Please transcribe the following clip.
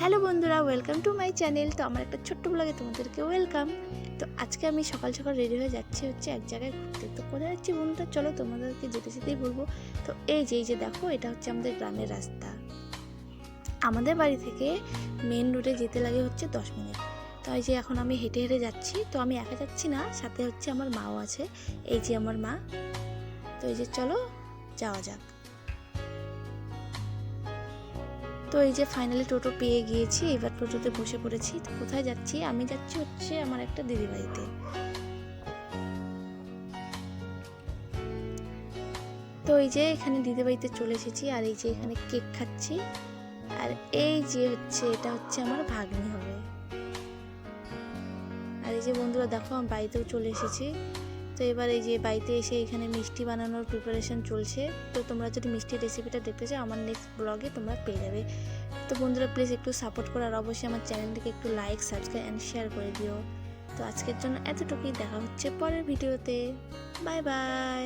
Hello বন্ধুরা, welcome to my channel. তো আমার একটা ছোট্ট ব্লগে তোমাদেরকে ওয়েলকাম। তো আজকে আমি সকাল সকাল রেডি হয়ে যাচ্ছি এক জায়গায় ঘুরতে। তো কোথায় যাচ্ছি বন্ধুরা, চলো তোমাদেরকে যেতে যেতেই বলবো। তো এই যে দেখো, এটা হচ্ছে আমাদের গ্রামের রাস্তা। আমাদের বাড়ি থেকে মেন রোডে যেতে লাগে হচ্ছে 10 মিনিট। তো এই যে এখন আমি হেঁটে হেঁটে যাচ্ছি। তো আমি একা যাচ্ছি না, সাথে হচ্ছে আমার মাও আছে। এই যে আমার মা। তো এই যে চলো যাওয়া যাক। তো এই যে ফাইনালি টোটো পেয়ে গিয়েছি, এবার টোটোতে বসে পড়েছি। তো কোথায় যাচ্ছি? আমি যাচ্ছি হচ্ছে আমার একটা দিদি বাড়িতে। তো এই যে এখানে দিদি বাড়িতে চলে এসেছি, আর এই যে এখানে কেক খাচ্ছি। আর এই যে হচ্ছে এটা হচ্ছে আমার ভাগ্নি হবে। আর এই যে বন্ধুরা দেখো, আমি বাড়িতেও চলে এসেছি। তো এবার এই যে বাড়িতে এসে এখানে মিষ্টি বানানোর প্রিপারেশন চলছে। তো তোমরা যদি মিষ্টির রেসিপিটা দেখতে চাও, আমার নেক্সট ব্লগে তোমরা পেয়ে যাবে। তো বন্ধুরা প্লিজ একটু সাপোর্ট করো, আর অবশ্যই আমার চ্যানেলটিকে একটু লাইক, সাবস্ক্রাইব অ্যান্ড শেয়ার করে দিও। তো আজকের জন্য এতটুকুই, দেখা হচ্ছে পরের ভিডিওতে। Bye bye.